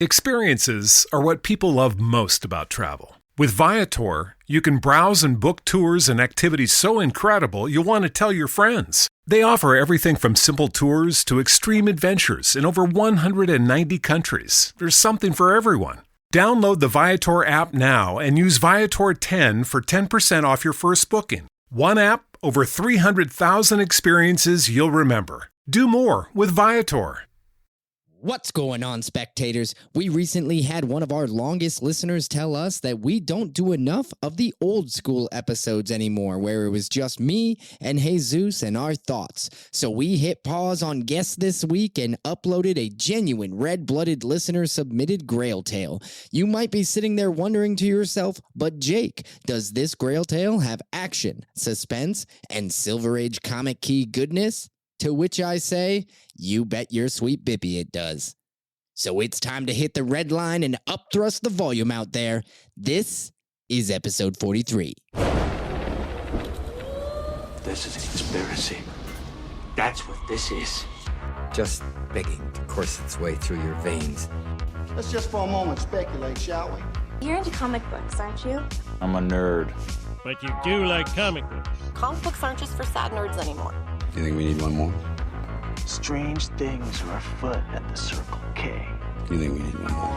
Experiences are what people love most about travel. With Viator, you can browse and book tours and activities so incredible you'll want to tell your friends. They offer everything from simple tours to extreme adventures in over 190 countries. There's something for everyone. Download the Viator app now and use Viator 10 for 10% off your first booking. One app, over 300,000 experiences you'll remember. Do more with Viator. What's going on, spectators? We recently had one of our longest listeners tell us that we don't do enough of the old school episodes anymore, where it was just me and Jesus and our thoughts. So we hit pause on guests this week and uploaded a genuine red-blooded listener-submitted Grail tale. You might be sitting there wondering to yourself, but Jake, does this Grail tale have action, suspense, and Silver Age comic key goodness? To which I say, you bet your sweet bippy it does. So it's time to hit the red line and upthrust the volume out there. This is episode 43. This is a conspiracy. That's what this is. Just begging to course its way through your veins. Let's just for a moment speculate, shall we? You're into comic books, aren't you? I'm a nerd. But you do like comic books. Comic books aren't just for sad nerds anymore. You think we need one more? Strange things are afoot at the Circle K. You think we need one more?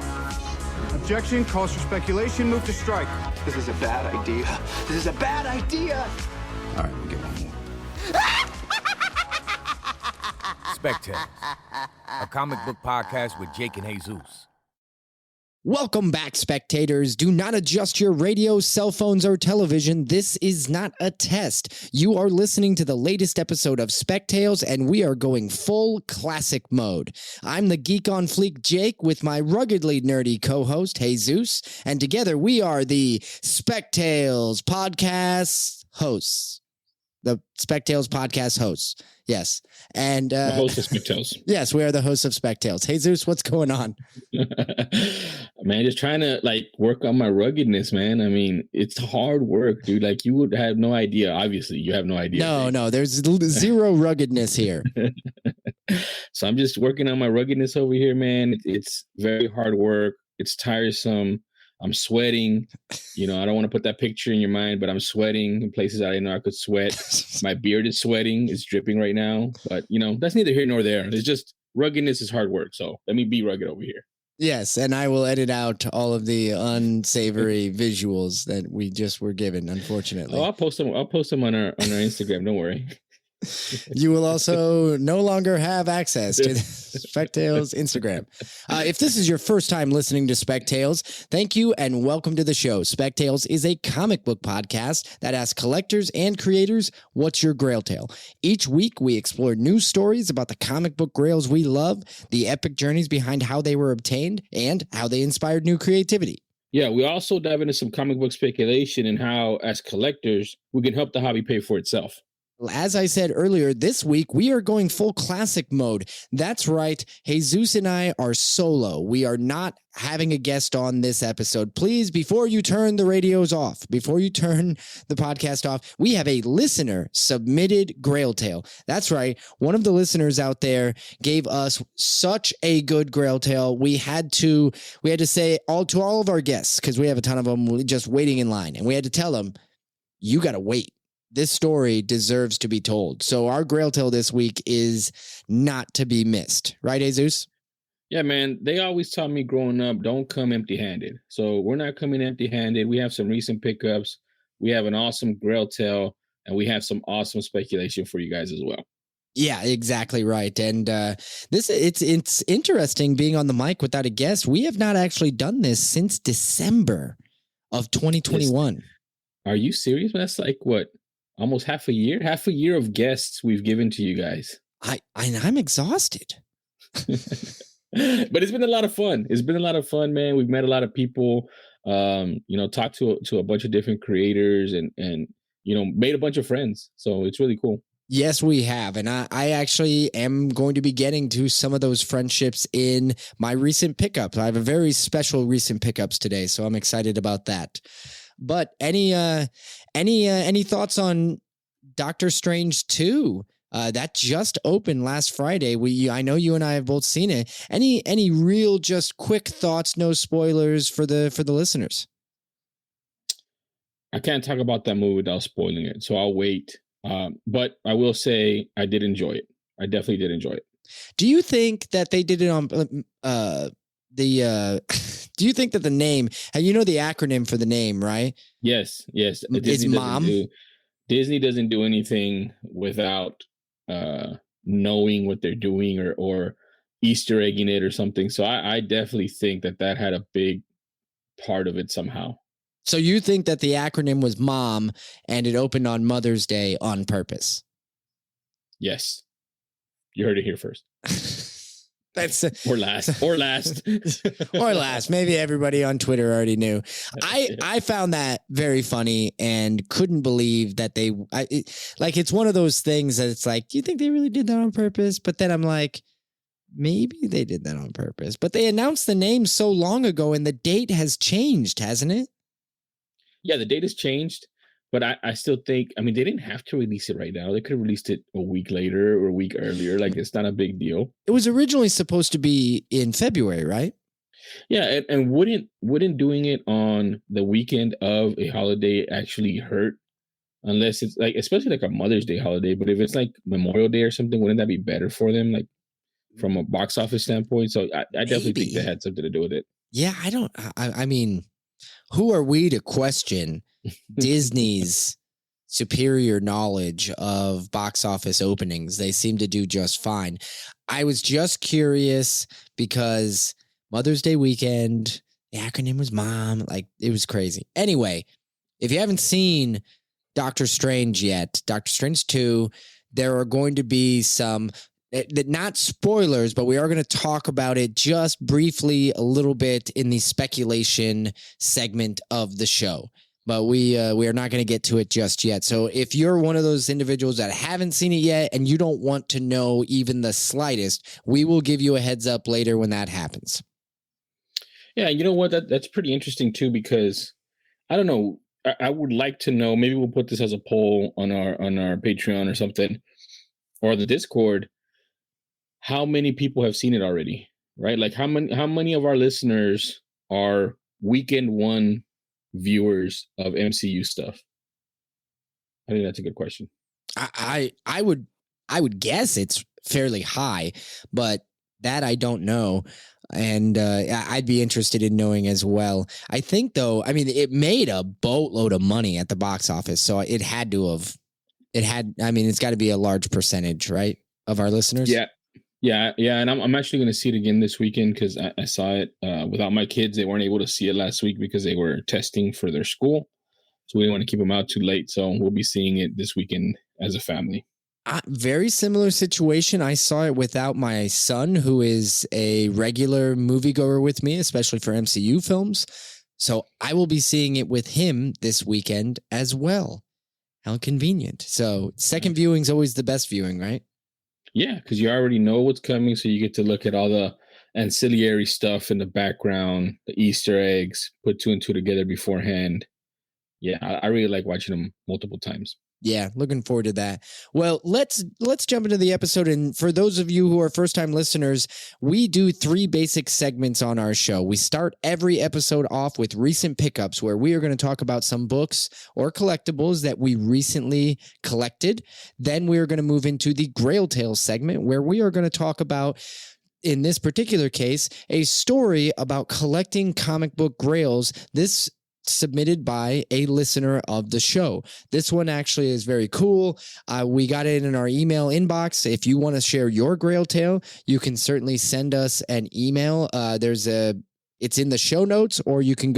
Objection, calls for speculation, move to strike. This is a bad idea. This is a bad idea. All right, we'll get one more. Spectators, a comic book podcast with Jake and Jesus. Welcome back, spectators. Do not adjust your radio, cell phones, or television. This is not a test. You are listening to the latest episode of Spectales, and we are going full classic mode. I'm the Geek on Fleek Jake with my ruggedly nerdy co-host, Jesus, and together we are the Spectales podcast hosts. The Spectales podcast hosts. Yes. And the host of Spectales. Yes, we are the hosts of Spectales. Jesus, what's going on? Man, just trying to work on my ruggedness, man. I mean, it's hard work, dude. You would have no idea. Obviously, you have no idea. No, there's zero ruggedness here. So I'm just working on my ruggedness over here, man. It's very hard work. It's tiresome. I'm sweating. I don't want to put that picture in your mind, but I'm sweating in places I didn't know I could sweat. My beard is sweating. It's dripping right now. But, that's neither here nor there. It's just ruggedness is hard work. So let me be rugged over here. Yes, and I will edit out all of the unsavory visuals that we just were given, unfortunately. Oh, I'll post them on our Instagram. Don't worry. You will also no longer have access to Spectales Instagram. If this is your first time listening to Spectales, thank you and welcome to the show. Spectales is a comic book podcast that asks collectors and creators, what's your Grail tale? Each week, we explore news stories about the comic book grails we love, the epic journeys behind how they were obtained, and how they inspired new creativity. Yeah, we also dive into some comic book speculation and how, as collectors, we can help the hobby pay for itself. As I said earlier, this week we are going full classic mode. That's right. Jesus and I are solo. We are not having a guest on this episode. Please, before you turn the radios off, before you turn the podcast off, we have a listener submitted Grail tale. That's right. One of the listeners out there gave us such a good Grail tale. We had to say to all of our guests, because we have a ton of them just waiting in line, and we had to tell them, you got to wait. This story deserves to be told. So our Grail tale this week is not to be missed. Right, Jesus? Yeah, man. They always taught me growing up, don't come empty-handed. So we're not coming empty-handed. We have some recent pickups. We have an awesome Grail tale, and we have some awesome speculation for you guys as well. Yeah, exactly right. And it's interesting being on the mic without a guest. We have not actually done this since December of 2021. Are you serious? That's what? Almost half a year of guests we've given to you guys. I'm exhausted. But it's been a lot of fun. It's been a lot of fun, man. We've met a lot of people, talked to a bunch of different creators and made a bunch of friends. So it's really cool. Yes, we have. And I actually am going to be getting to some of those friendships in my recent pickups. I have a very special recent pickups today, so I'm excited about that. But any thoughts on Doctor Strange 2? That just opened last Friday. I know you and I have both seen it. Any real just quick thoughts, no spoilers for the listeners? I can't talk about that movie without spoiling it, so I'll wait. But I will say I did enjoy it. I definitely did enjoy it. Do you think that they did it on do you think that the name, you know the acronym for the name, right? Yes. Is mom? Disney doesn't do anything without knowing what they're doing or Easter egging it or something. So I definitely think that had a big part of it somehow. So you think that the acronym was MOM and it opened on Mother's Day on purpose? Yes. You heard it here first. That's or last. Or last. Maybe everybody on Twitter already knew. I found that very funny and couldn't believe that it's one of those things that it's like, do you think they really did that on purpose? But then I'm like, maybe they did that on purpose. But they announced the name so long ago and the date has changed, hasn't it? Yeah, the date has changed. But I still think, I mean, they didn't have to release it right now. They could have released it a week later or a week earlier. Like, it's not a big deal. It was originally supposed to be in February, right? Yeah, and wouldn't doing it on the weekend of a holiday actually hurt? Unless it's like, especially like a Mother's Day holiday. But if it's like Memorial Day or something, wouldn't that be better for them? Like, from a box office standpoint? So I definitely think that had something to do with it. Yeah, I mean, who are we to question Disney's superior knowledge of box office openings? They seem to do just fine. I was just curious because Mother's Day weekend, the acronym was MOM. Like, it was crazy. Anyway, if you haven't seen Doctor Strange yet, Doctor Strange 2, there are going to be some, not spoilers, but we are going to talk about it just briefly a little bit in the speculation segment of the show. But we are not going to get to it just yet. So if you're one of those individuals that haven't seen it yet and you don't want to know even the slightest, we will give you a heads up later when that happens. Yeah, you know what? That's pretty interesting too, because I don't know. I would like to know. Maybe we'll put this as a poll on our Patreon or something, or the Discord. How many people have seen it already? Right? Like how many of our listeners are weekend one viewers of MCU stuff? I think that's a good question. I would guess it's fairly high, but that I don't know. And I'd be interested in knowing as well. I think, though, I mean, it made a boatload of money at the box office. So it had to have, I mean, it's got to be a large percentage, right, of our listeners? Yeah. And I'm actually going to see it again this weekend because I saw it without my kids. They weren't able to see it last week because they were testing for their school. So we didn't want to keep them out too late. So we'll be seeing it this weekend as a family. Very similar situation. I saw it without my son, who is a regular moviegoer with me, especially for MCU films. So I will be seeing it with him this weekend as well. How convenient. So second viewing is always the best viewing, right? Yeah, because you already know what's coming. So you get to look at all the ancillary stuff in the background, the Easter eggs, put two and two together beforehand. Yeah, I really like watching them multiple times. Yeah, looking forward to that. Well, let's jump into the episode. And for those of you who are first-time listeners, we do 3 basic segments on our show. We start every episode off with recent pickups, where we are going to talk about some books or collectibles that we recently collected. Then we are going to move into the Grail Tales segment, where we are going to talk about, in this particular case, a story about collecting comic book grails. This submitted by a listener of the show. This one actually is very cool. We got it in our email inbox. If you want to share your Grail tale, you can certainly send us an email. It's in the show notes, or you can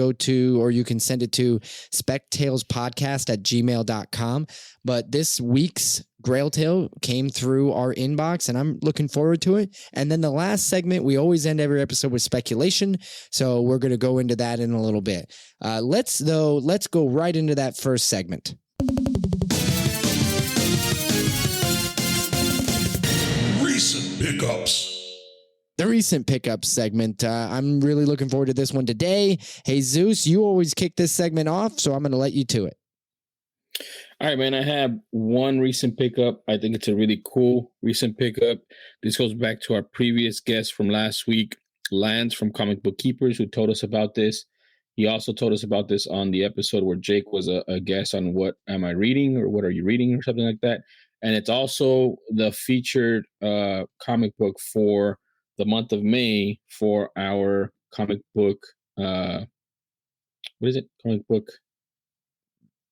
send it to spectalespodcast@gmail.com. But this week's Grail tale came through our inbox, and I'm looking forward to it. And then the last segment, we always end every episode with speculation. So we're going to go into that in a little bit. Let's go right into that first segment. Recent pickups. The recent pickup segment. I'm really looking forward to this one today. Hey, Zeus, you always kick this segment off, so I'm going to let you to it. All right, man. I have one recent pickup. I think it's a really cool recent pickup. This goes back to our previous guest from last week, Lance from Comic Book Keepers, who told us about this. He also told us about this on the episode where Jake was a guest on What Am I Reading or What Are You Reading or something like that. And it's also the featured comic book for the month of May for our comic book. What is it?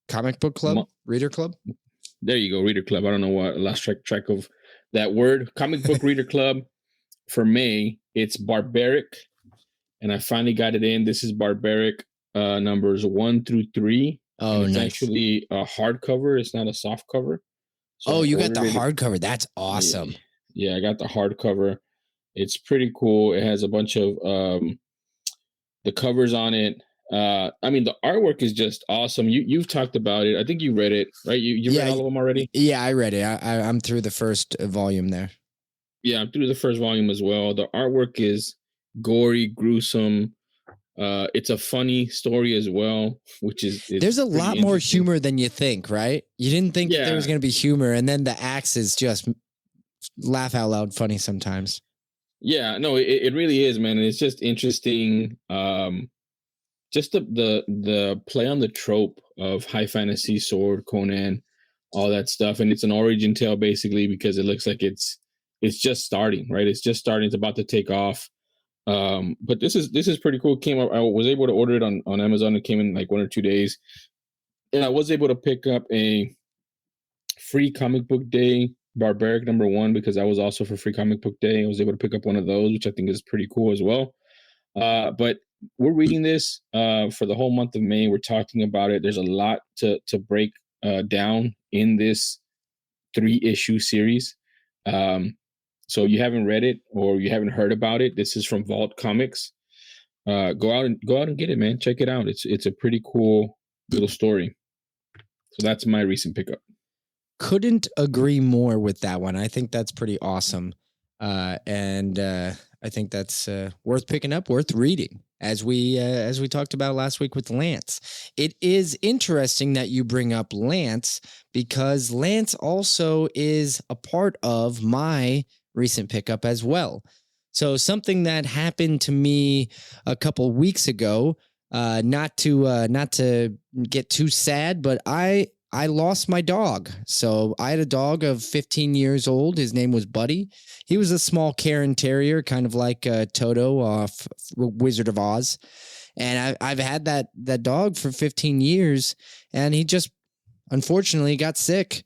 Comic book club? Reader club? There you go, Reader Club. I don't know what I lost track of that word. Comic book Reader Club for May. It's Barbaric. And I finally got it in. This is Barbaric numbers 1 through 3. Oh, it's nice. Actually a hardcover. It's not a soft cover. So you got the hardcover. That's awesome. Yeah, I got the hardcover. It's pretty cool. It has a bunch of the covers on it. I mean, the artwork is just awesome. You've talked about it. I think you read it, right? You read all of them already? Yeah, I read it. I'm through the first volume there. Yeah, I'm through the first volume as well. The artwork is gory, gruesome. It's a funny story as well, which is there's a lot more humor than you think, right? You didn't think that there was going to be humor, and then the axe is just laugh out loud funny sometimes. Yeah, no, it really is, man. And it's just interesting. Just the play on the trope of high fantasy sword, Conan, all that stuff, and it's an origin tale basically because it looks like it's just starting, right? It's just starting. It's about to take off. But this is pretty cool. It came up. I was able to order it on Amazon. It came in like 1 or 2 days, and I was able to pick up a free comic book day Barbaric number 1 because I was also for free comic book day. I was able to pick up one of those, which I think is pretty cool as well. But we're reading this for the whole month of May. We're talking about it. There's a lot to break down in this 3-issue series. So you haven't read it or you haven't heard about it, this is from Vault Comics. Go out and get it, man. Check it out. It's a pretty cool little story. So that's my recent pickup. Couldn't agree more with that one. I think that's pretty awesome. And I think that's worth picking up, worth reading. As we talked about last week with Lance. It is interesting that you bring up Lance because Lance also is a part of my recent pickup as well. So something that happened to me a couple weeks ago, not to get too sad, but I lost my dog. So I had a dog of 15 years old. His name was Buddy. He was a small Cairn Terrier, kind of like Toto off Wizard of Oz. And I've had that dog for 15 years, and he just unfortunately got sick,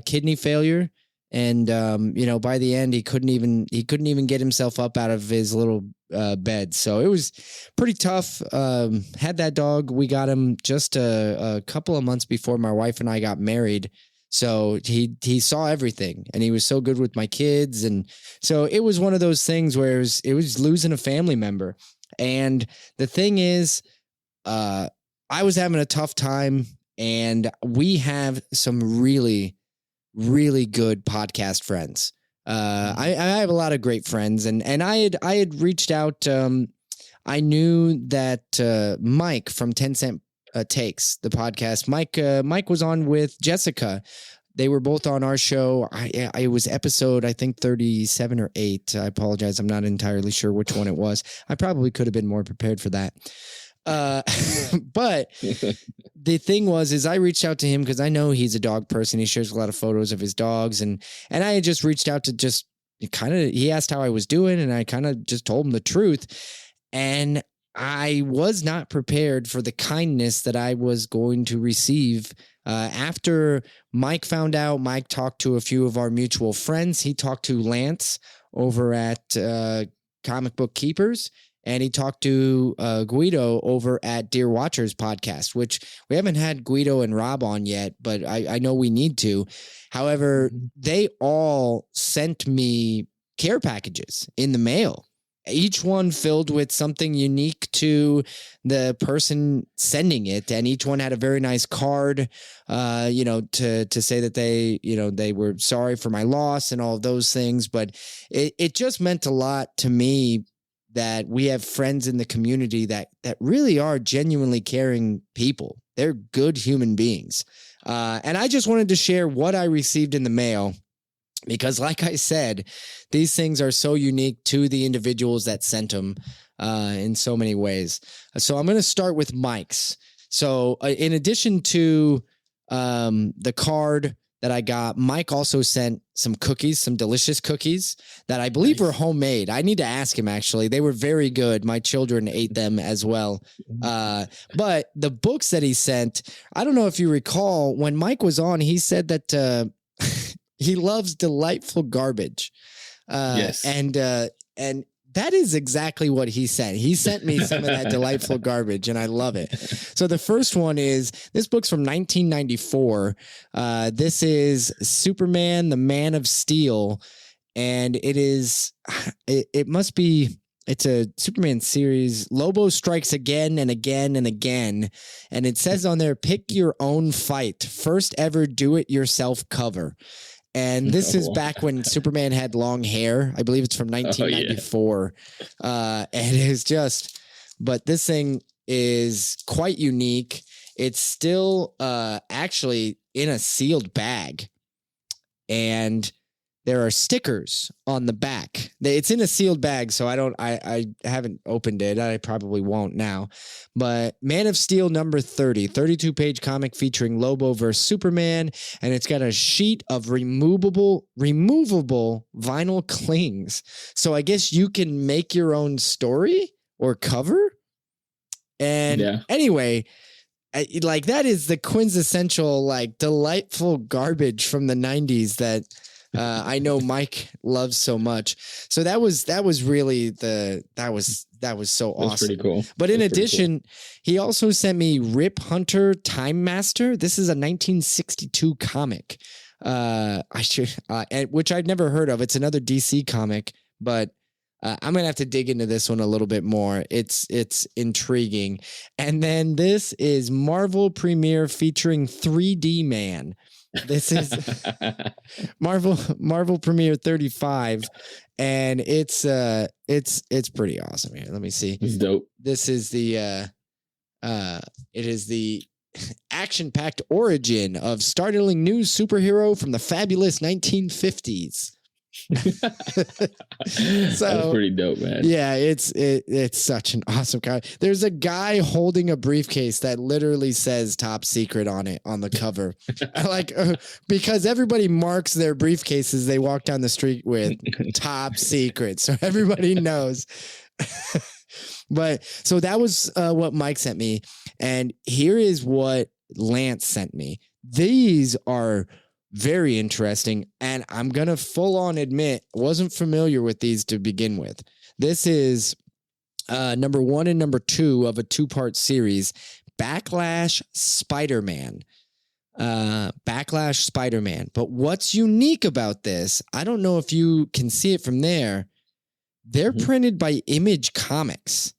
kidney failure. And, by the end, he couldn't even get himself up out of his little bed. So it was pretty tough. Had that dog. We got him just a couple of months before my wife and I got married. So he saw everything, and he was so good with my kids. And so it was one of those things where it was losing a family member. And the thing is, I was having a tough time, and we have some really, really good podcast friends. I have a lot of great friends, and I had reached out. I knew that Mike from 10 Cent Takes, the podcast. Mike was on with Jessica. They were both on our show. It was episode, I think 37 or 8. I apologize. I'm not entirely sure which one it was. I probably could have been more prepared for that. But the thing is I reached out to him because I know he's a dog person. He shares a lot of photos of his dogs, and I had just reached out to just he asked how I was doing, and I kind of just told him the truth. And I was not prepared for the kindness that I was going to receive. After Mike found out, Mike talked to a few of our mutual friends. He talked to Lance over at Comic Book Keepers. And he talked to Guido over at Dear Watchers podcast, which we haven't had Guido and Rob on yet, but I know we need to. However, they all sent me care packages in the mail, each one filled with something unique to the person sending it. And each one had a very nice card, to say that they were sorry for my loss and all of those things. But it just meant a lot to me that we have friends in the community that really are genuinely caring people. They're good human beings. And I just wanted to share what I received in the mail because, like I said, these things are so unique to the individuals that sent them in so many ways. So I'm going to start with Mike's. So in addition to the card that I got, Mike also sent some cookies, some delicious cookies that I believe were homemade. I need to ask him, actually. They were very good. My children ate them as well. But the books that he sent, I don't know if you recall, when Mike was on, he said that he loves delightful garbage. Yes. And that is exactly what he said. He sent me some of that delightful garbage, and I love it. So the first one is, this book's from 1994. This is Superman, the Man of Steel, and it's a Superman series. Lobo strikes again and again and again, and it says on there, pick your own fight. First ever do-it-yourself cover. And this is back when Superman had long hair. I believe it's from 1994. And it's just, but this thing is quite unique. It's still actually in a sealed bag. And there are stickers on the back. It's in a sealed bag, so I haven't opened it. I probably won't now. But Man of Steel number 30, 32-page comic featuring Lobo versus Superman, and it's got a sheet of removable vinyl clings. So I guess you can make your own story or cover. And anyway, like that is the quintessential, like, delightful garbage from the 90s that I know Mike loves so much. So that was really that was so awesome. That's pretty cool. But in addition, he also sent me Rip Hunter Time Master. This is a 1962 comic. Which I'd never heard of. It's another DC comic, but I'm gonna have to dig into this one a little bit more. It's intriguing. And then this is Marvel Premiere featuring 3D Man. This is Marvel Premiere 35, and it's pretty awesome. Here, let me see. It's dope. This is the action-packed origin of startling new superhero from the fabulous 1950s. That's pretty dope, man. Yeah, it's such an awesome cover. There's a guy holding a briefcase that literally says "Top Secret" on it on the cover, because everybody marks their briefcases they walk down the street with "Top Secret," so everybody knows. But so that was what Mike sent me, and here is what Lance sent me. These are very interesting, and I'm gonna full on admit, wasn't familiar with these to begin with. This is number 1 and number 2 of a 2-part series, Backlash Spider-Man. Backlash Spider-Man. But what's unique about this, I don't know if you can see it from there, they're printed by Image Comics.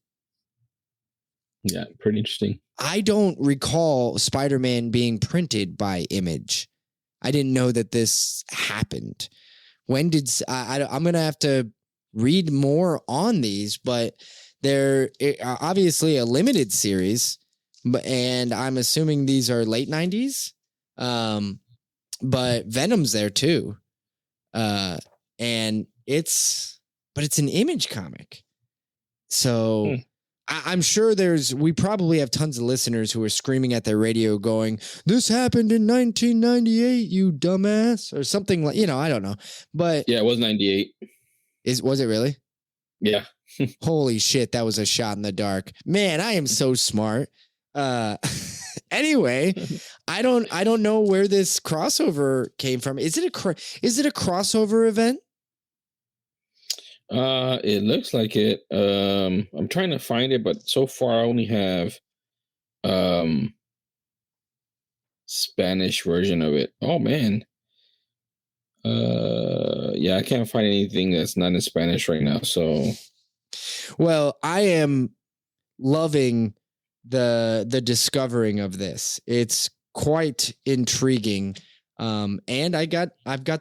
Yeah, pretty interesting. I don't recall Spider-Man being printed by Image. I didn't know that this happened. When did I'm going to have to read more on these, but they're obviously a limited series, and I'm assuming these are late 90s. But Venom's there too. And it's an Image comic. So I'm sure we probably have tons of listeners who are screaming at their radio going, "This happened in 1998, you dumbass," or something like, I don't know. But yeah, it was 98. Was it really? Yeah. Holy shit, that was a shot in the dark. Man, I am so smart. Anyway, I don't know where this crossover came from. Is it a crossover event? It looks like it. I'm trying to find it, but so far I only have Spanish version of it. Oh man. Yeah, I can't find anything that's not in Spanish right now. So, well, I am loving the discovering of this. It's quite intriguing. And I've got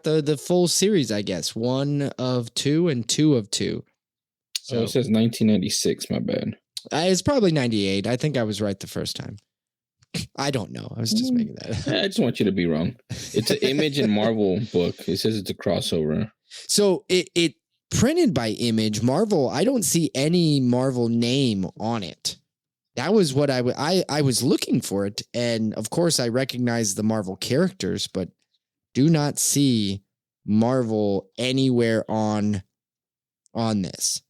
the full series, I guess, 1 of 2 and 2 of 2. So it says 1996. My bad. It's probably 98. I think I was right the first time. I don't know. I was just making that up. I just want you to be wrong. It's an Image and Marvel book. It says it's a crossover. So it printed by Image. Marvel, I don't see any Marvel name on it. That was what I was looking for it. And of course, I recognize the Marvel characters, but do not see Marvel anywhere on this.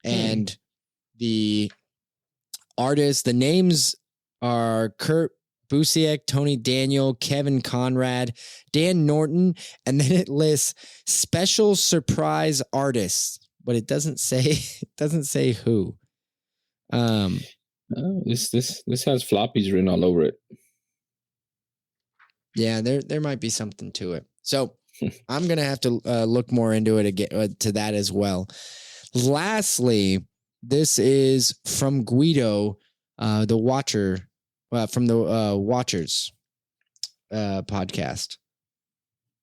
And the artists, the names are Kurt Busiek, Tony Daniel, Kevin Conrad, Dan Norton, and then it lists special surprise artists, but it doesn't say who. This has floppies written all over it. Yeah, there might be something to it. So I'm gonna have to look more into it again to that as well. Lastly, this is from Guido, the Watcher, from the Watchers podcast.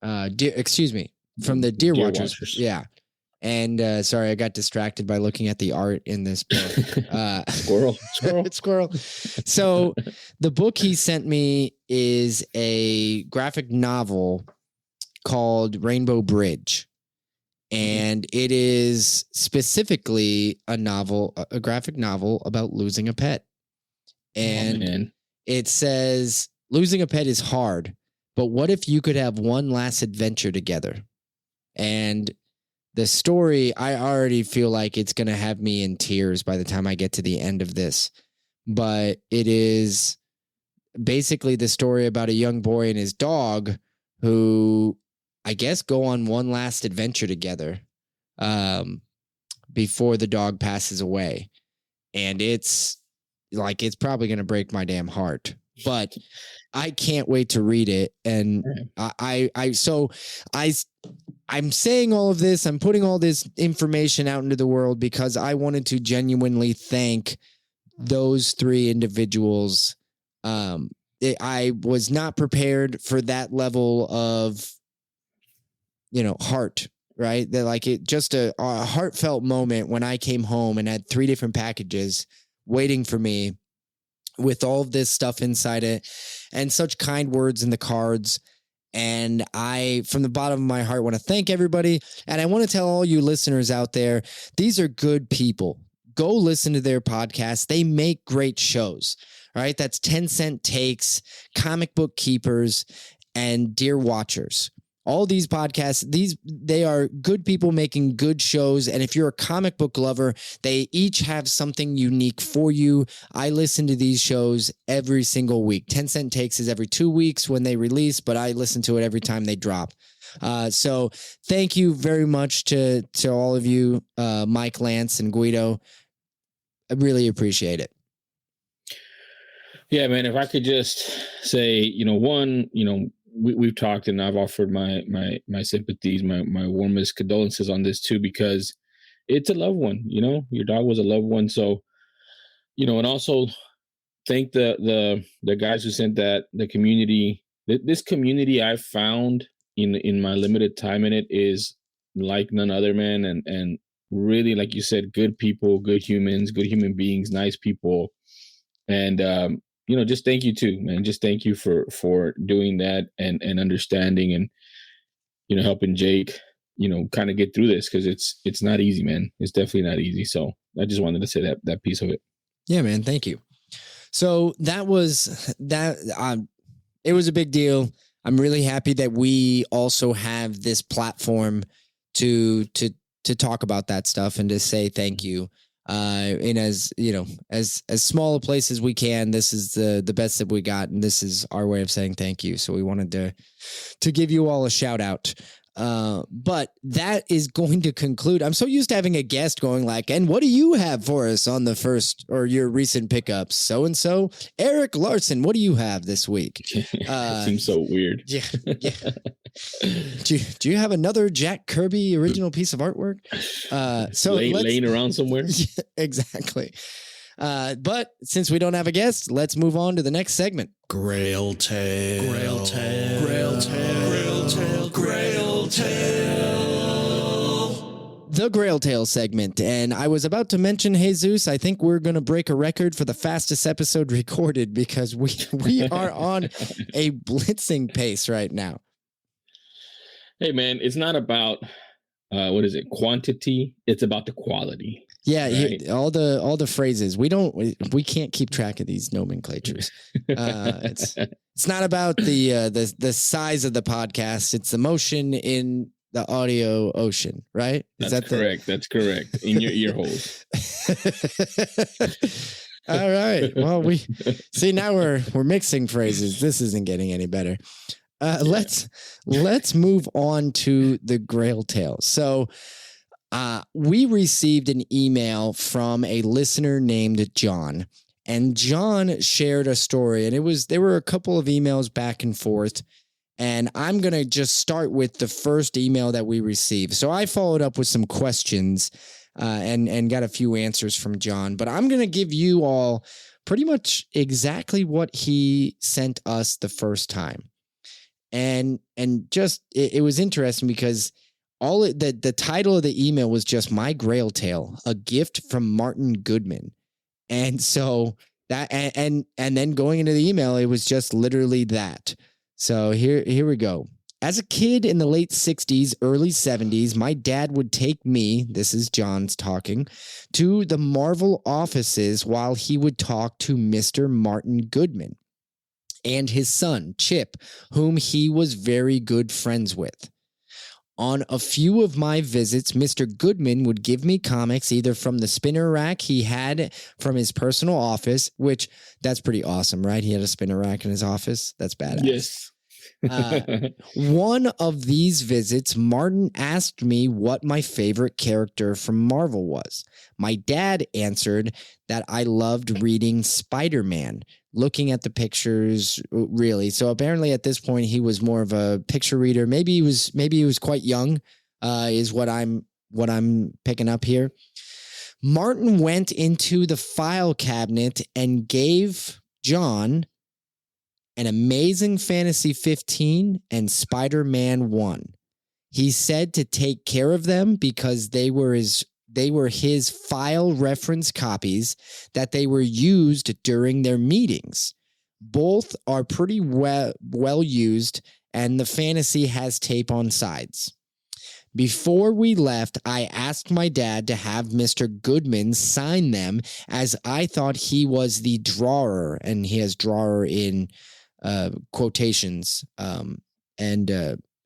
From the Deer Watchers. Yeah. And sorry, I got distracted by looking at the art in this book. Squirrel. So the book he sent me is a graphic novel called Rainbow Bridge. And it is specifically a graphic novel about losing a pet. And it says, losing a pet is hard, but what if you could have one last adventure together? And the story, I already feel like it's going to have me in tears by the time I get to the end of this. But it is basically the story about a young boy and his dog who, I guess, go on one last adventure together before the dog passes away. And it's probably going to break my damn heart. But I can't wait to read it. And I'm saying all of this, I'm putting all this information out into the world because I wanted to genuinely thank those three individuals. I was not prepared for that level of, heart, right? That just a heartfelt moment when I came home and had 3 different packages waiting for me with all of this stuff inside it and such kind words in the cards. And I, from the bottom of my heart, want to thank everybody. And I want to tell all you listeners out there, these are good people. Go listen to their podcasts. They make great shows. All right. That's 10 Cent Takes, Comic Book Keepers, and Deer Watchers. All these podcasts, they are good people making good shows. And if you're a comic book lover, they each have something unique for you. I listen to these shows every single week. 10 Cent Takes is every 2 weeks when they release, but I listen to it every time they drop. So thank you very much to all of you, Mike, Lance, and Guido. I really appreciate it. Yeah, man, if I could just say, we've talked and I've offered my sympathies, my warmest condolences on this too, because it's a loved one, your dog was a loved one. So, and also thank the guys who sent that, the community, this community I found in my limited time in it is like none other, man. And really, like you said, good people, good humans, good human beings, nice people. And, just thank you too, man. Just thank you for doing that and understanding and, helping Jake, kind of get through this. Cause it's not easy, man. It's definitely not easy. So I just wanted to say that piece of it. Yeah, man. Thank you. So that was that. It was a big deal. I'm really happy that we also have this platform to talk about that stuff and to say thank you. In as small a place as we can, this is the best that we got, and this is our way of saying thank you. So we wanted to give you all a shout out. But that is going to conclude. I'm so used to having a guest going like, and what do you have for us on the first or your recent pickups? So-and-so, Eric Larson, what do you have this week? It seems so weird. Yeah. Do you have another Jack Kirby original piece of artwork? So laying around somewhere. Yeah, exactly. But since we don't have a guest, let's move on to the next segment. Grail Tale. Grail Tale. Grail Tale. Grail Tale. Grail Tale. The Grail Tale segment. And I was about to mention, Jesus, I think we're going to break a record for the fastest episode recorded because we are on a blitzing pace right now. Hey, man, it's not about, quantity. It's about the quality. Yeah, right? all the phrases. We can't keep track of these nomenclatures. It's not about the size of the podcast. It's the motion in the audio ocean, right? That's correct. That's correct. In your ear holes. All right. Well, we see now we're mixing phrases. This isn't getting any better. Let's move on to the Grail Tale. So we received an email from a listener named John, and John shared a story, and there were a couple of emails back and forth. And I'm going to just start with the first email that we received. So I followed up with some questions and got a few answers from John. But I'm going to give you all pretty much exactly what he sent us the first time. And just it was interesting because the title of the email was just My Grail Tale, a gift from Martin Goodman. And so that and then going into the email, it was just literally that. So here we go. As a kid in the late 60s, early 70s, my dad would take me, this is John's talking, to the Marvel offices while he would talk to Mr. Martin Goodman and his son, Chip, whom he was very good friends with. On a few of my visits, Mr. Goodman would give me comics either from the spinner rack he had from his personal office, which that's pretty awesome, right? He had a spinner rack in his office. That's badass. Yes. One of these visits, Martin asked me what my favorite character from Marvel was. My dad answered that I loved reading Spider-Man, looking at the pictures, really. So apparently at this point, he was more of a picture reader. Maybe he was quite young, is what I'm picking up here. Martin went into the file cabinet and gave John an Amazing Fantasy 15 and Spider-Man 1. He said to take care of them because they were his file reference copies that they were used during their meetings. Both are pretty well used, and the fantasy has tape on sides. Before we left, I asked my dad to have Mr. Goodman sign them as I thought he was the drawer, and he has drawer in quotations, and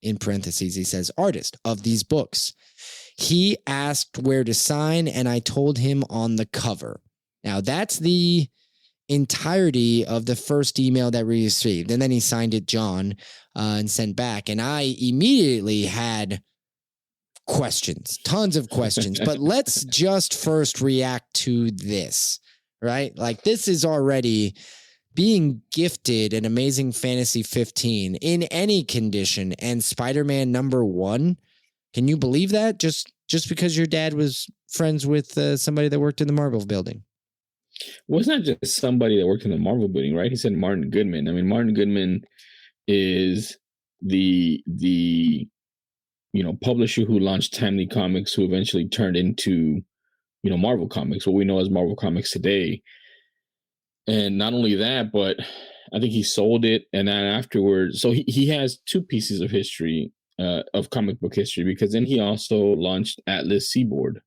in parentheses, he says artist of these books. He asked where to sign, and I told him on the cover. Now, that's the entirety of the first email that we received. And then he signed it, John, and sent back. And I immediately had questions, tons of questions. But let's just first react to this, right? Like, this is already being gifted an Amazing Fantasy 15 in any condition and Spider-Man #1. Can you believe that? Just because your dad was friends with somebody that worked in the Marvel building? Well, it's not just somebody that worked in the Marvel building, right? He said Martin Goodman. I mean, Martin Goodman is the publisher who launched Timely Comics, who eventually turned into Marvel Comics, what we know as Marvel Comics today. And not only that, but I think he sold it, and then afterwards, so he has two pieces of history, of comic book history, because then he also launched Atlas Seaboard,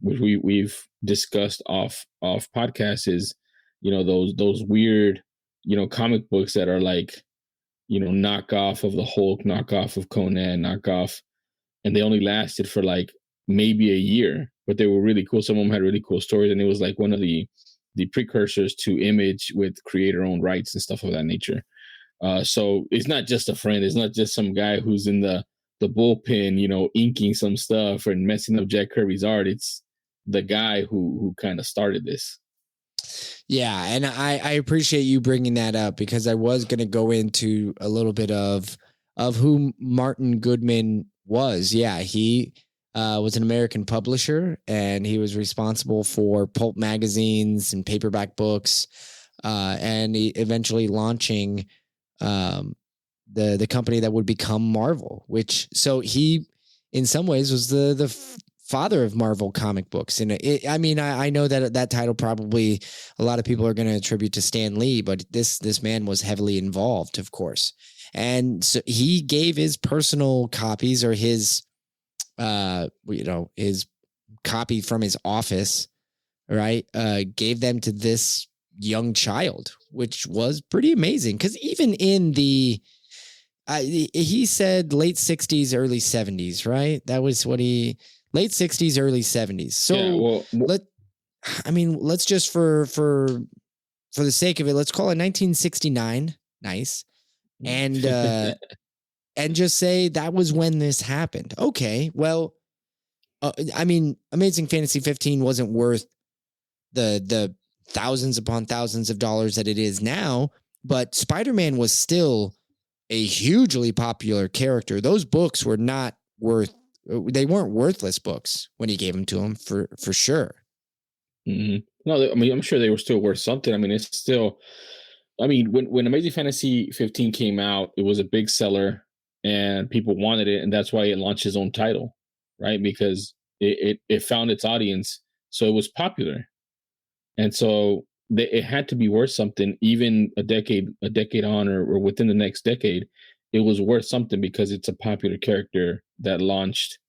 which we've discussed off podcasts, is those weird comic books that are like knockoff of the Hulk, knockoff of Conan, knockoff, and they only lasted for like maybe a year, but they were really cool. Some of them had really cool stories, and it was like one of the precursors to Image with creator-owned rights and stuff of that nature. So it's not just a friend. It's not just some guy who's in the bullpen, inking some stuff and messing up Jack Kirby's art. It's the guy who kind of started this. Yeah, and I appreciate you bringing that up because I was going to go into a little bit of who Martin Goodman was. Yeah, he was an American publisher, and he was responsible for pulp magazines and paperback books, and eventually launching the company that would become Marvel. So he, in some ways, was the father of Marvel comic books. And I know that title probably a lot of people are going to attribute to Stan Lee, but this man was heavily involved, of course. And so he gave his personal copies, or his, his copy from his office, right? Gave them to this young child, which was pretty amazing. Because even in he said late 60s, early 70s, right? That was what late 60s, early 70s. So let's just for the sake of it, let's call it 1969. Nice. And and just say that was when this happened. Okay. Well, Amazing Fantasy 15 wasn't worth the thousands upon thousands of dollars that it is now, but Spider-Man was still a hugely popular character. Those books were not they weren't worthless books when he gave them to him, for sure. Mm-hmm. No, I mean, I'm sure they were still worth something. I mean, it's still, I mean, when Amazing Fantasy 15 came out, it was a big seller and people wanted it. And that's why it launched his own title, right? Because it found its audience. So it was popular. And so it had to be worth something, even a decade on, or within the next decade. It was worth something because it's a popular character that launched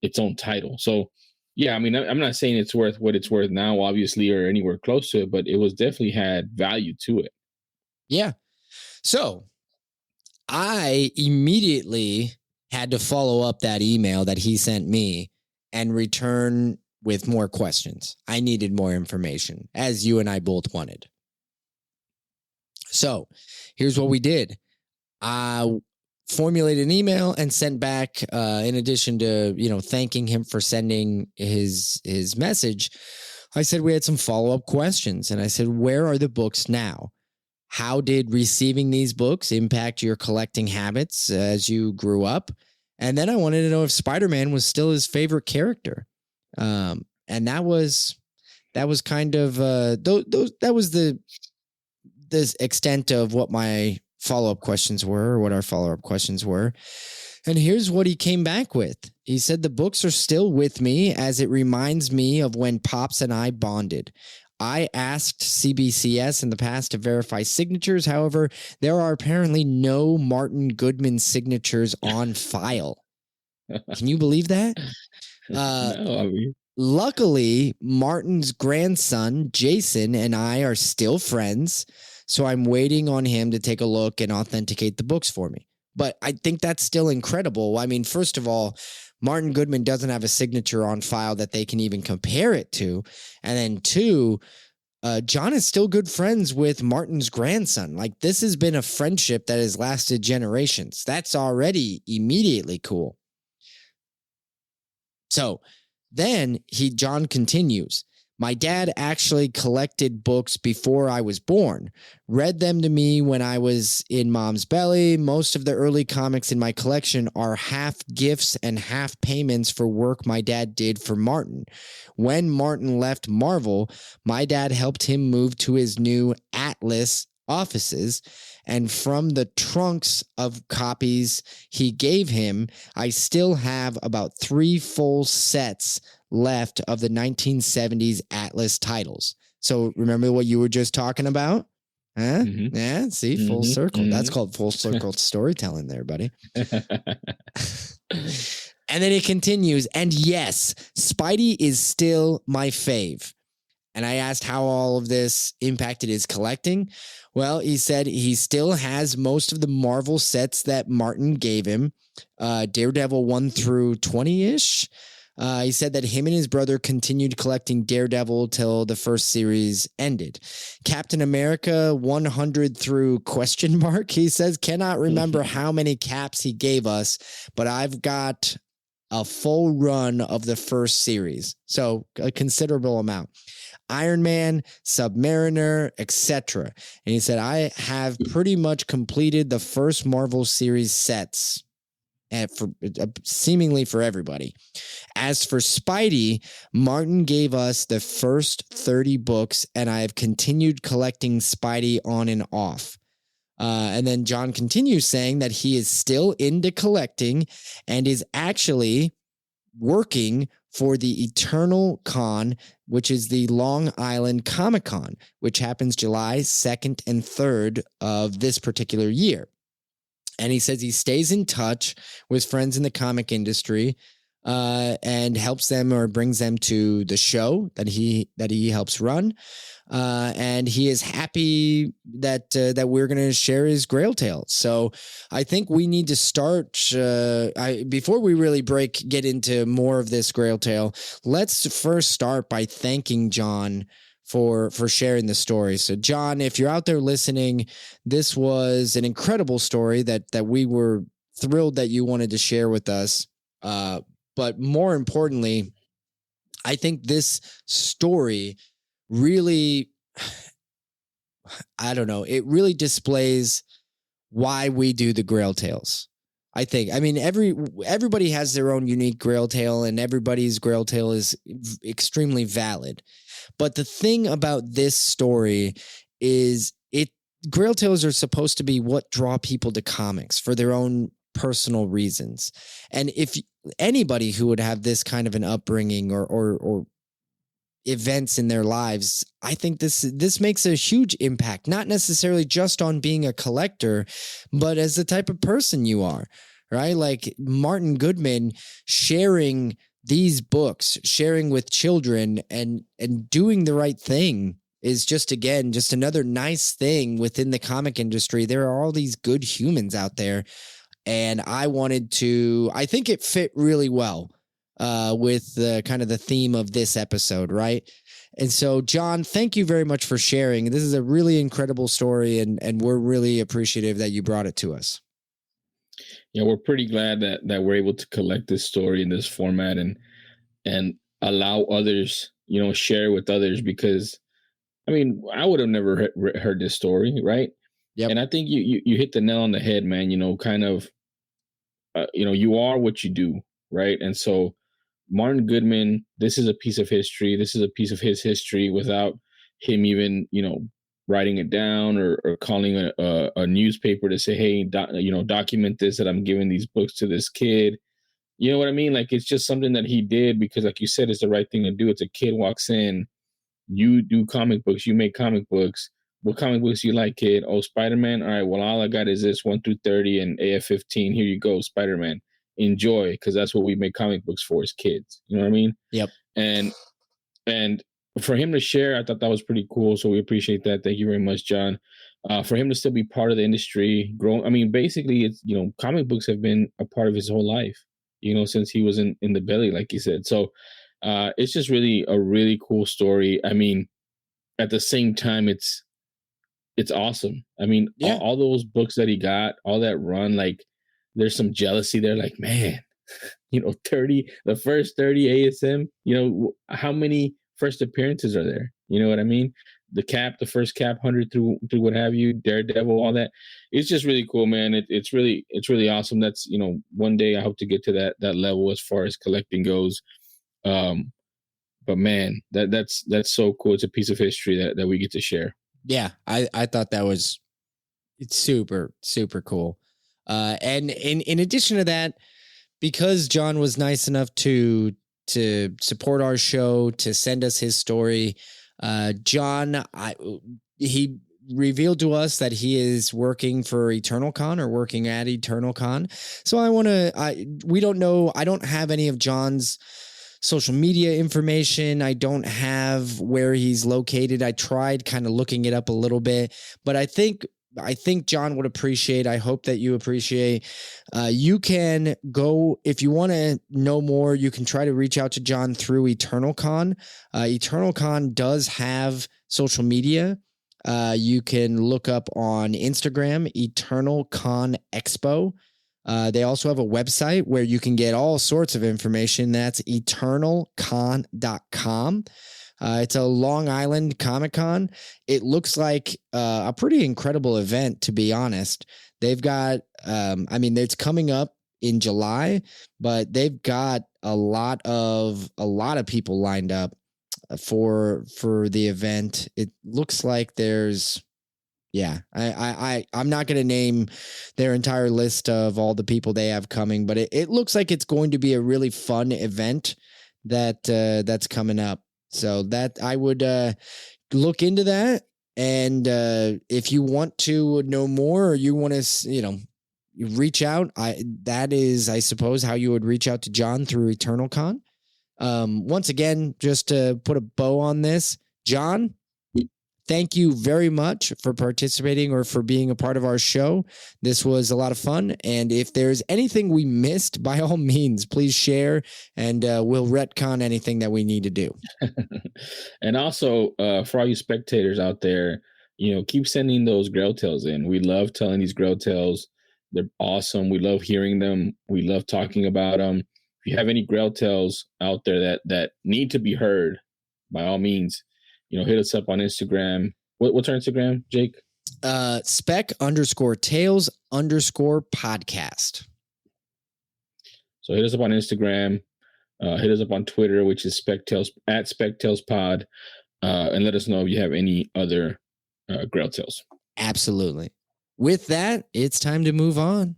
its own title. So, yeah, I mean, I'm not saying it's worth what it's worth now, obviously, or anywhere close to it, but it was definitely had value to it. Yeah. So I immediately had to follow up that email that he sent me and return with more questions. I needed more information, as you and I both wanted. So here's what we did. I formulated an email and sent back, in addition to, thanking him for sending his message, I said we had some follow-up questions. And I said, where are the books now? How did receiving these books impact your collecting habits as you grew up? And then I wanted to know if Spider-Man was still his favorite character. And that was kind of that was the extent of what my follow-up questions were, or what our follow-up questions were. And here's what he came back with. He said, the books are still with me as it reminds me of when Pops and I bonded. I asked CBCS in the past to verify signatures. However, there are apparently no Martin Goodman signatures on file. Can you believe that? No, luckily, Martin's grandson, Jason, and I are still friends. So I'm waiting on him to take a look and authenticate the books for me. But I think that's still incredible. I mean, first of all, Martin Goodman doesn't have a signature on file that they can even compare it to. And then two, John is still good friends with Martin's grandson. Like, this has been a friendship that has lasted generations. That's already immediately cool. So then John continues. My dad actually collected books before I was born, read them to me when I was in mom's belly. Most of the early comics in my collection are half gifts and half payments for work my dad did for Martin. When Martin left Marvel, my dad helped him move to his new Atlas offices, and from the trunks of copies he gave him, I still have about 3 full sets left of the 1970s Atlas titles. So remember what you were just talking about? Huh? Mm-hmm. Yeah, see, full circle. Mm-hmm. That's called full circle storytelling there, buddy. And then it continues, and yes, Spidey is still my fave. And I asked how all of this impacted his collecting. Well, he said he still has most of the Marvel sets that Martin gave him, Daredevil 1 through 20-ish. He said that him and his brother continued collecting Daredevil till the first series ended. Captain America 100 through ? He says, cannot remember how many caps he gave us, but I've got a full run of the first series. So a considerable amount. Iron Man, Submariner, etc. And he said, I have pretty much completed the first Marvel series sets. Seemingly for everybody. As for Spidey, Martin gave us the first 30 books, and I have continued collecting Spidey on and off. And then John continues saying that he is still into collecting and is actually working for the Eternal Con, which is the Long Island Comic Con, which happens July 2nd and 3rd of this particular year. And he says he stays in touch with friends in the comic industry and helps them or brings them to the show that he helps run. And he is happy that we're going to share his Grail tale. So I think we need to start before we really get into more of this Grail tale. Let's first start by thanking John for sharing the story. So John, if you're out there listening, this was an incredible story that we were thrilled that you wanted to share with us. But more importantly, I think this story really, I don't know, it really displays why we do the Grail tales. I mean, everybody has their own unique Grail tale, and everybody's Grail tale is extremely valid. But the thing about this story is Grail tales are supposed to be what draw people to comics for their own personal reasons. And if anybody who would have this kind of an upbringing or events in their lives, I think this makes a huge impact, not necessarily just on being a collector, but as the type of person you are, right? Like Martin Goodman sharing these books, sharing with children and doing the right thing is just another nice thing within the comic industry. There are all these good humans out there. And I think it fit really well with the kind of the theme of this episode, right? And so, John, thank you very much for sharing. This is a really incredible story, and we're really appreciative that you brought it to us. Yeah, we're pretty glad that we're able to collect this story in this format and allow others, share with others, because, I mean, I would have never heard this story, right? Yep. And I think you hit the nail on the head, man. Kind of, you are what you do, right? And so Martin Goodman, this is a piece of history. This is a piece of his history without him even, writing it down or calling a newspaper to say, hey, document this, that I'm giving these books to this kid. You know what I mean? Like, it's just something that he did because, like you said, it's the right thing to do. It's a kid walks in, you do comic books, you make comic books. What comic books you like, kid? Oh, Spider-Man? All right, well, all I got is this 1 through 30 and AF-15. Here you go, Spider-Man. Enjoy, because that's what we make comic books for, as kids. You know what I mean? Yep. And for him to share, I thought that was pretty cool. So we appreciate that. Thank you very much, John. For him to still be part of the industry, growing. I mean, basically, it's comic books have been a part of his whole life. Since he was in the belly, like he said. So it's just really a really cool story. I mean, at the same time, it's awesome. I mean, yeah. all those books that he got, all that run, like there's some jealousy there. Like, man, 30, the first 30 ASM, how many first appearances are there? You know what I mean? The first cap 100 through what have you, Daredevil, all that. It's just really cool, man. It's really awesome. That's, one day I hope to get to that level as far as collecting goes. But man, that's so cool. It's a piece of history that we get to share. Yeah, I thought it's super, super cool. And in addition to that, because John was nice enough to support our show, to send us his story, John, he revealed to us that he is working for Eternal Con or working at Eternal Con. So we don't know. I don't have any of John's social media information. I don't have where he's located. I tried kind of looking it up a little bit, but I think John would appreciate, I hope that you appreciate, you can go, if you want to know more, you can try to reach out to John through Eternal Con. Eternal Con does have social media. You can look up on Instagram, Eternal Con Expo. They also have a website where you can get all sorts of information. That's eternalcon.com. It's a Long Island Comic Con. It looks like a pretty incredible event, to be honest. They've got, it's coming up in July, but they've got a lot of people lined up for the event. It looks like there's, I'm not going to name their entire list of all the people they have coming, but it looks like it's going to be a really fun event that's coming up. So that I would look into that. And if you want to know more, or you want to, you reach out, that is, I suppose, how you would reach out to John through EternalCon. Once again, just to put a bow on this, John, thank you very much for participating or for being a part of our show. This was a lot of fun. And if there's anything we missed, by all means, please share, and we'll retcon anything that we need to do. And also, for all you spectators out there, keep sending those Grail tales in. We love telling these Grail tales. They're awesome. We love hearing them. We love talking about them. If you have any Grail tales out there that need to be heard, by all means, hit us up on Instagram. What's our Instagram, Jake? spec_tales_podcast. So hit us up on Instagram. Hit us up on Twitter, which is @SpecTalesPod, and let us know if you have any other Grail tales. Absolutely. With that, it's time to move on.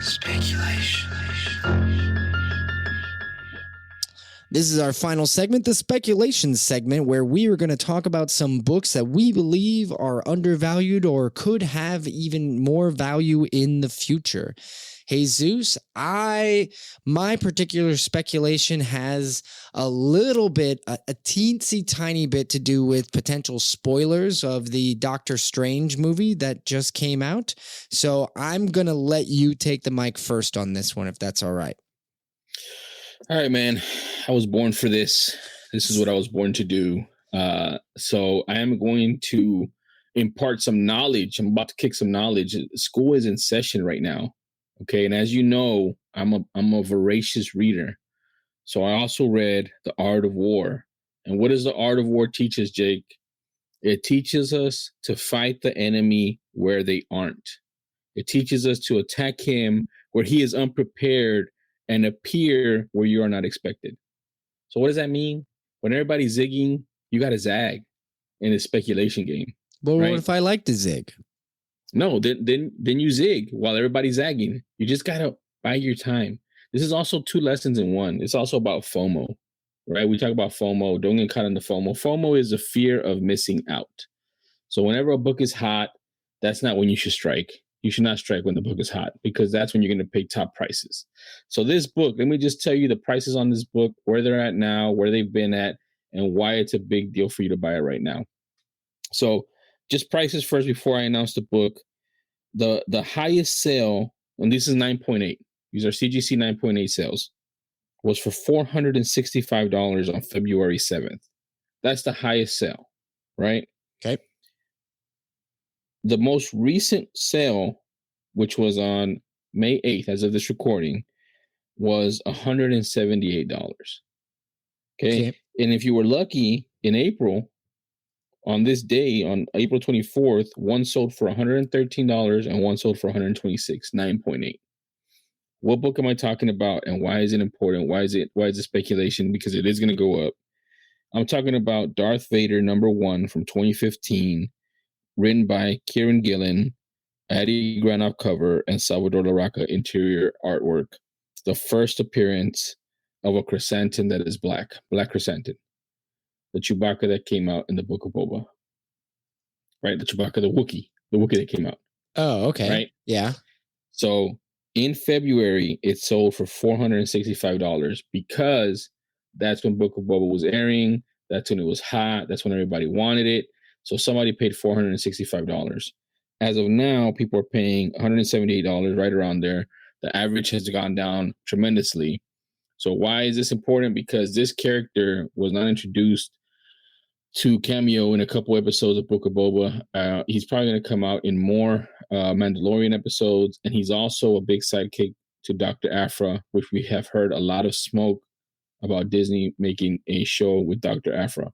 Speculation. This is our final segment, the speculation segment, where we are going to talk about some books that we believe are undervalued or could have even more value in the future. Jesus, my particular speculation has a little bit, a teensy tiny bit to do with potential spoilers of the Doctor Strange movie that just came out. So I'm going to let you take the mic first on this one, if that's all right. All right, man. I was born for this. This is what I was born to do. So I am going to impart some knowledge. I'm about to kick some knowledge. School is in session right now. Okay. And as you know, I'm a voracious reader. So I also read The Art of War. And what does The Art of War teach us, Jake? It teaches us to fight the enemy where they aren't. It teaches us to attack him where he is unprepared and appear where you are not expected. So what does that mean? When everybody's zigging, you got to zag in a speculation game. But right? What if I like to zig? No, then you zig while everybody's zagging. You just got to bide your time. This is also 2 lessons in one. It's also about FOMO, right? We talk about FOMO. Don't get caught in the FOMO. FOMO is the fear of missing out. So whenever a book is hot, that's not when you should strike. You should not strike when the book is hot, because that's when you're going to pay top prices. So this book, let me just tell you the prices on this book, where they're at now, where they've been at, and why it's a big deal for you to buy it right now. So just prices first before I announce the book. The highest sale, and this is 9.8. These are CGC 9.8 sales, was for $465 on February 7th. That's the highest sale, right? Okay. The most recent sale, which was on May 8th, as of this recording, was $178. Okay. And if you were lucky in April, on this day, on April 24th, one sold for $113 and one sold for $126, 9.8. What book am I talking about, and why is it important? Why is it speculation? Because it is going to go up. I'm talking about Darth Vader #1 from 2015, written by Kieran Gillen, Adi Granoff cover, and Salvador Larraca interior artwork. The first appearance of a chrysanthemum that is black chrysanthemum. The Chewbacca that came out in the Book of Boba. Right? The Chewbacca, the Wookiee that came out. Oh, okay. Right? Yeah. So in February, it sold for $465 because that's when Book of Boba was airing. That's when it was hot. That's when everybody wanted it. So somebody paid $465. As of now, people are paying $178, right around there. The average has gone down tremendously. So why is this important? Because this character was not introduced to cameo in a couple episodes of Book of Boba. He's probably going to come out in more Mandalorian episodes, and he's also a big sidekick to Dr. Aphra, which we have heard a lot of smoke about Disney making a show with Dr. Aphra.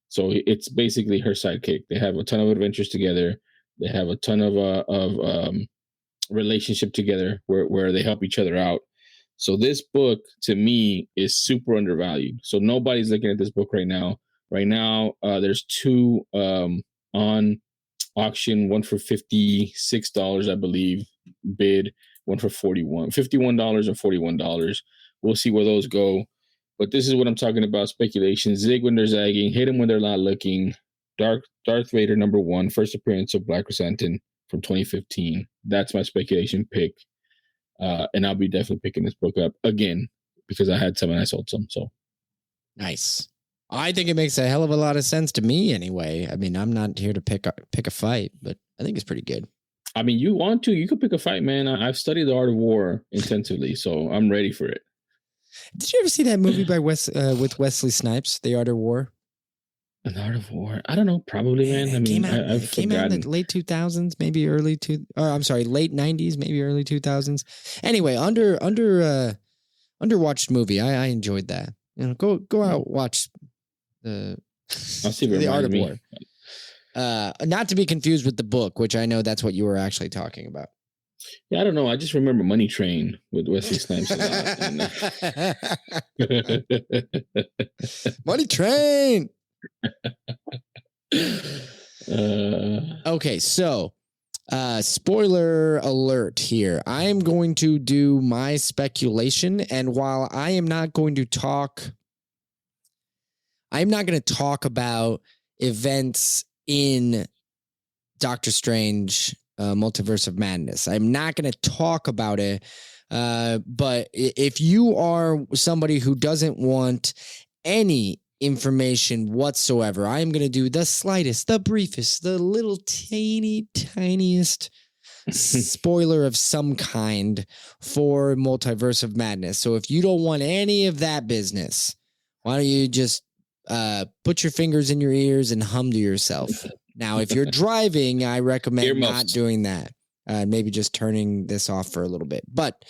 So it's basically her sidekick. They have a ton of adventures together. They have a ton of relationship together where they help each other out. So this book, to me, is super undervalued. So nobody's looking at this book right now. Right now, there's 2 on auction, one for $56, I believe, bid, one for $51 and $41. We'll see where those go. But this is what I'm talking about: speculation. Zig when they're zagging, hit them when they're not looking. Darth Vader #1, first appearance of Black Chrysanthemum from 2015. That's my speculation pick. And I'll be definitely picking this book up again because I had some and I sold some. So nice. I think it makes a hell of a lot of sense to me anyway. I mean, I'm not here to pick a fight, but I think it's pretty good. I mean, you could pick a fight, man. I've studied the art of war intensively, so I'm ready for it. Did you ever see that movie by with Wesley Snipes, The Art of War? The Art of War? I don't know. Probably, man. I mean, I've came out in the late 2000s, maybe late 90s, maybe early 2000s. Anyway, underwatched movie. I enjoyed that. You know, go out, watch I'll see The Art of War. Not to be confused with the book, which I know that's what you were actually talking about. Yeah, I don't know. I just remember Money Train with Wesley Snipes a lot. Money Train. Okay, so spoiler alert here. I am going to do my speculation, and while I'm not going to talk about events in Doctor Strange Multiverse of Madness. I'm not going to talk about it, but if you are somebody who doesn't want any information whatsoever, I am going to do the slightest, the briefest, the little tiniest spoiler of some kind for Multiverse of Madness. So if you don't want any of that business, why don't you just put your fingers in your ears and hum to yourself? Now, if you're driving, I recommend not doing that. Maybe just turning this off for a little bit. But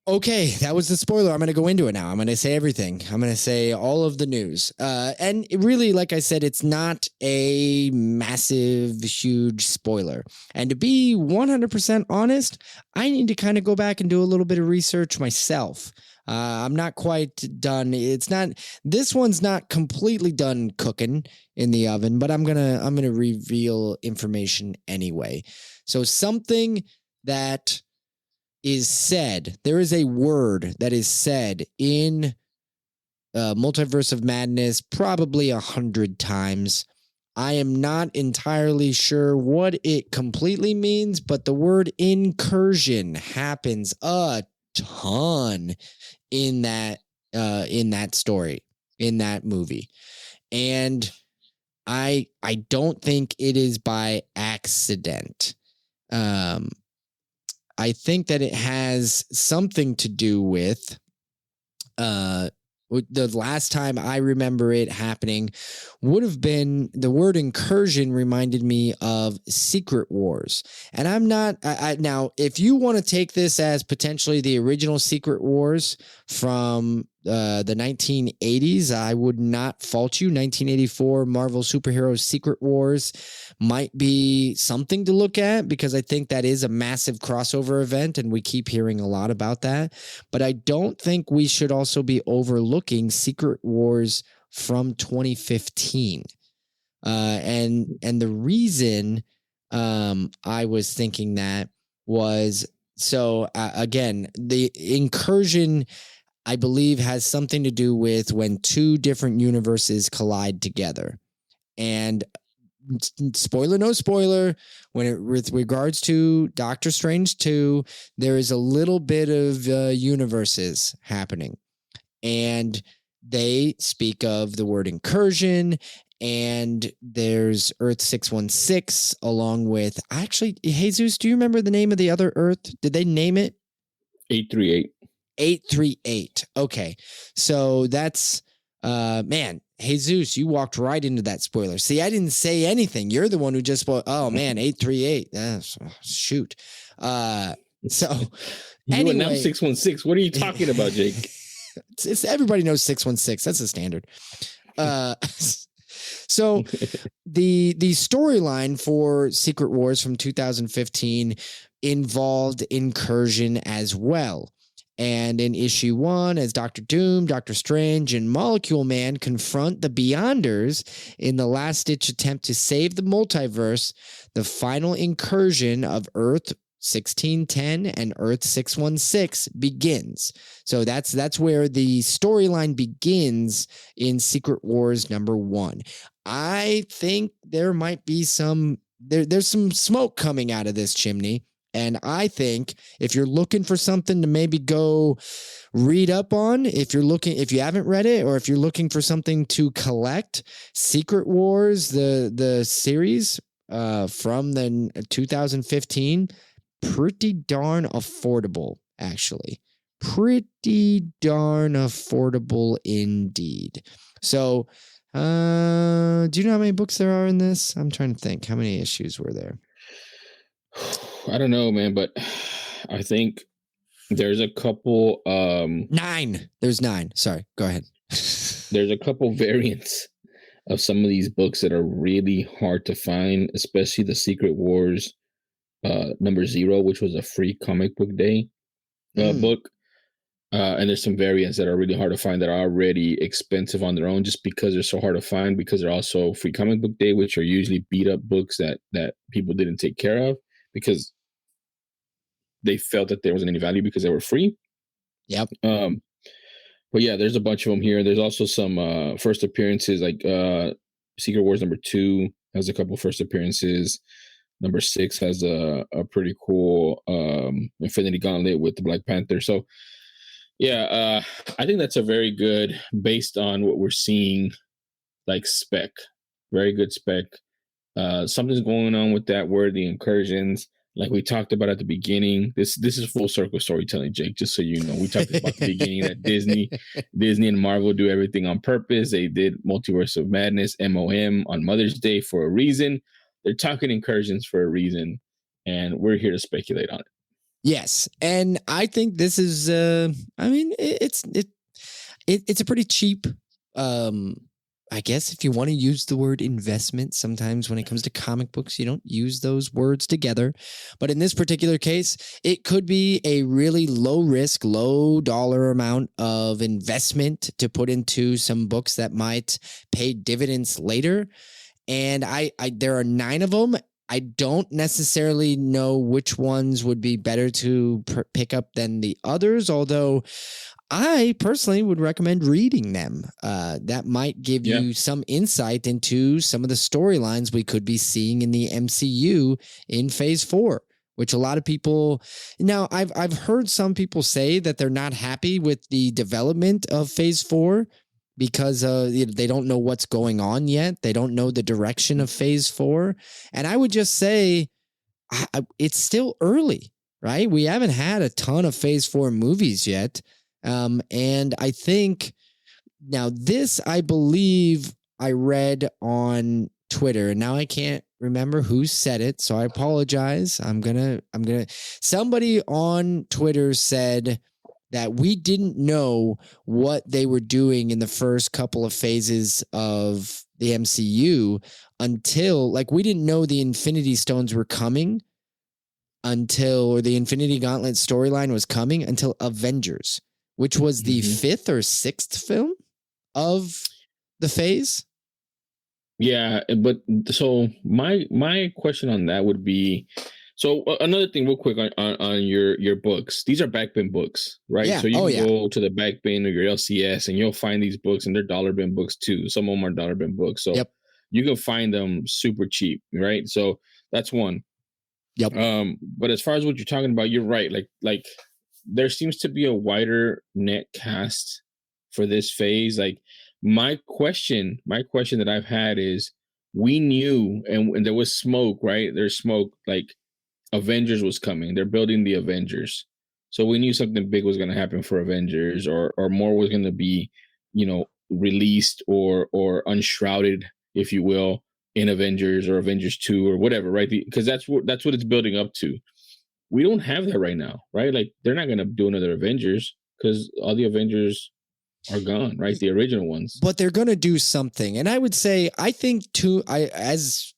okay, that was the spoiler. I'm going to go into it now. I'm going to say everything. I'm going to say all of the news. And it really, like I said, it's not a massive, huge spoiler. And to be 100% honest, I need to kind of go back and do a little bit of research myself. I'm not quite done. This one's not completely done cooking in the oven, but I'm gonna reveal information anyway. So something that is said, there is a word that is said in Multiverse of Madness probably 100 times. I am not entirely sure what it completely means, but the word incursion happens a ton in that story, in that movie. And I don't think it is by accident. I think that it has something to do with the last time I remember it happening would have been, the word incursion reminded me of Secret Wars. And I'm not, now, if you want to take this as potentially the original Secret Wars from the 1980s, I would not fault you. 1984 Marvel Superheroes Secret Wars might be something to look at, because I think that is a massive crossover event and we keep hearing a lot about that. But I don't think we should also be overlooking Secret Wars from 2015. And the reason I was thinking that was, so again, the incursion, I believe, has something to do with when two different universes collide together. And spoiler, no spoiler, with regards to Doctor Strange 2, there is a little bit of universes happening. And they speak of the word incursion, and there's Earth 616 along with, actually, Jesus, do you remember the name of the other Earth? Did they name it? 838. 838. Okay. So that's, man, Jesus, you walked right into that spoiler. See, I didn't say anything. You're the one who just spoiled. Oh man, 838. Shoot. So you announced 616. What are you talking about, Jake? It's everybody knows 616. That's the standard. So the storyline for Secret Wars from 2015 involved incursion as well. And in issue 1, as Doctor Doom, Doctor Strange, and Molecule Man confront the Beyonders in the last-ditch attempt to save the multiverse, the final incursion of Earth 1610 and Earth 616 begins. So that's where the storyline begins in Secret Wars #1. I think there might be there's some smoke coming out of this chimney. And I think if you're looking for something to maybe go read up on, if you haven't read it, or if you're looking for something to collect, Secret Wars, the series from the 2015, pretty darn affordable, actually. Pretty darn affordable indeed. So, do you know how many books there are in this? I'm trying to think. How many issues were there? I don't know, man, but I think there's a couple. 9. There's 9. Sorry, go ahead. There's a couple variants of some of these books that are really hard to find, especially the Secret Wars #0, which was a free comic book day book. And there's some variants that are really hard to find that are already expensive on their own, just because they're so hard to find, because they're also free comic book day, which are usually beat up books that people didn't take care of because they felt that there wasn't any value because they were free. Yep. But yeah, there's a bunch of them here. There's also some first appearances, like Secret Wars #2 has a couple first appearances. #6 has a pretty cool Infinity Gauntlet with the Black Panther. So yeah, I think that's a very good, based on what we're seeing, like spec. Very good spec. Something's going on with that word, the incursions. Like we talked about at the beginning, this is full circle storytelling, Jake, just so you know. We talked about the beginning that Disney and Marvel do everything on purpose. They did Multiverse of Madness, MOM, on Mother's Day for a reason. They're talking incursions for a reason, and we're here to speculate on it. Yes, and I think this is it's a pretty cheap I guess if you want to use the word investment, sometimes when it comes to comic books, you don't use those words together. But in this particular case, it could be a really low risk, low dollar amount of investment to put into some books that might pay dividends later. And there are 9 of them. I don't necessarily know which ones would be better to pick up than the others, although I personally would recommend reading them. That might give you some insight into some of the storylines we could be seeing in the MCU in Phase 4, which a lot of people... Now, I've heard some people say that they're not happy with the development of Phase 4 because they don't know what's going on yet. They don't know the direction of Phase 4. And I would just say it's still early, right? We haven't had a ton of Phase 4 movies yet. And I think now this, I believe I read on Twitter, and now I can't remember who said it. So I apologize. Somebody on Twitter said that we didn't know what they were doing in the first couple of phases of the MCU until, like, we didn't know the Infinity Stones were coming or the Infinity Gauntlet storyline was coming until Avengers, which was the 5th or 6th film of the phase. Yeah, but so my question on that would be, so another thing real quick on your books. These are back bin books, right? Yeah. So you can go to the back bin or your LCS and you'll find these books, and they're dollar bin books too. Some of them are dollar bin books. So you can find them super cheap, right? So that's one. Yep. But as far as what you're talking about, you're right. Like there seems to be a wider net cast for this phase. Like my question that I've had is, we knew, and there was smoke, right? There's smoke, like Avengers was coming. They're building the Avengers. So we knew something big was going to happen for Avengers, or more was going to be, released or unshrouded, if you will, in Avengers or Avengers 2 or whatever, right? Because that's what it's building up to. We don't have that right now, right? Like they're not going to do another Avengers because all the Avengers are gone, right? The original ones. But they're going to do something. And I would say, I think as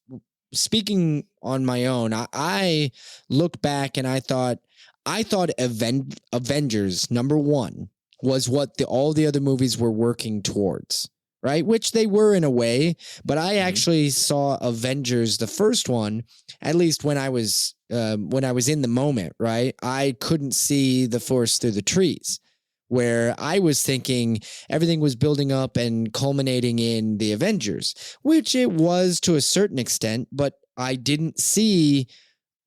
speaking on my own, I look back and I thought Avengers #1 was what all the other movies were working towards, right? Which they were in a way, but I actually saw Avengers, the first one, at least when I was in the moment, right? I couldn't see the forest through the trees, where I was thinking everything was building up and culminating in the Avengers, which it was to a certain extent, but I didn't see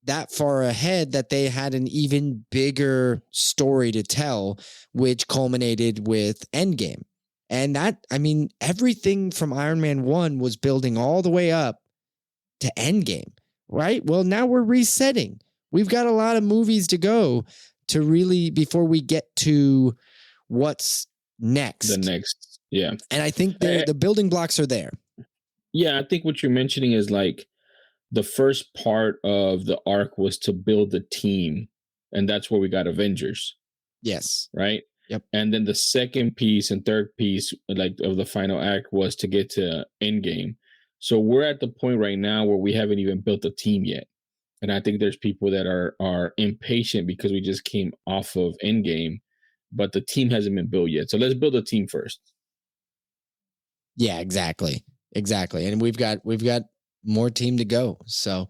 that far ahead that they had an even bigger story to tell, which culminated with Endgame. And that, I mean, everything from Iron Man 1 was building all the way up to Endgame, right? Well, now we're resetting. We've got a lot of movies to go to really, before we get to what's next. The next, yeah. And I think the building blocks are there. Yeah, I think what you're mentioning is like the first part of the arc was to build the team, and that's where we got Avengers. Yes. Right? Yep. And then the second piece and third piece like of the final act was to get to Endgame. So we're at the point right now where we haven't even built a team yet. And I think there's people that are impatient because we just came off of Endgame, but the team hasn't been built yet. So let's build a team first. Yeah, exactly. And we've got more team to go. So,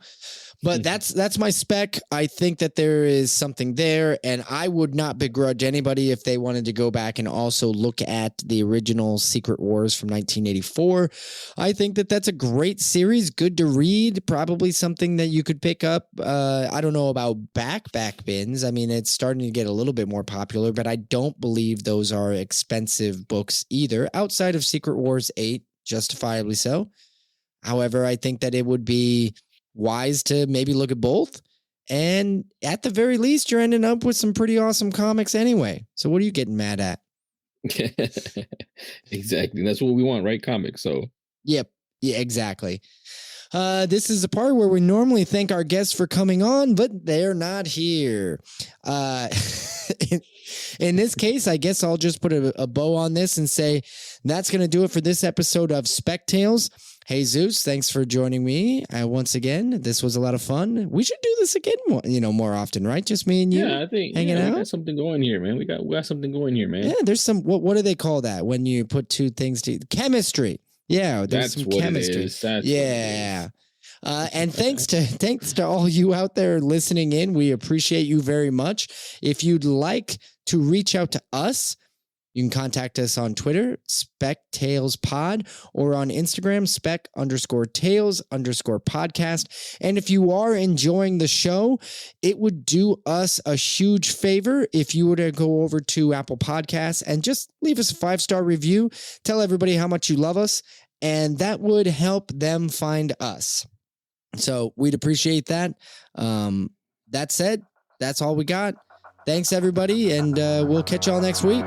but that's my spec. I think that there is something there, and I would not begrudge anybody if they wanted to go back and also look at the original Secret Wars from 1984. I think that that's a great series, good to read, probably something that you could pick up. I don't know about back bins. I mean, it's starting to get a little bit more popular, but I don't believe those are expensive books either, outside of Secret Wars 8, justifiably so. However, I think that it would be wise to maybe look at both. And at the very least, you're ending up with some pretty awesome comics anyway. So what are you getting mad at? Exactly. That's what we want, right? Comics. So. Yep. Yeah, exactly. This is the part where we normally thank our guests for coming on, but they're not here. In this case, I guess I'll just put a bow on this and say that's going to do it for this episode of Spec Tales. Hey, Zeus, thanks for joining me once again. This was a lot of fun. We should do this again more often, right? Just me and you. Yeah, I think hanging out. We got something going here, man. We got something going here, man. Yeah, there's some. What do they call that when you put two things to chemistry? Yeah, there's some chemistry. Yeah. And thanks to all you out there listening in. We appreciate you very much. If you'd like to reach out to us, you can contact us on Twitter, SpecTalesPod, or on Instagram, Spec_Tales_podcast. And if you are enjoying the show, it would do us a huge favor if you were to go over to Apple Podcasts and just leave us a 5-star review. Tell everybody how much you love us, and that would help them find us. So we'd appreciate that. That said, that's all we got. Thanks, everybody, and we'll catch y'all next week.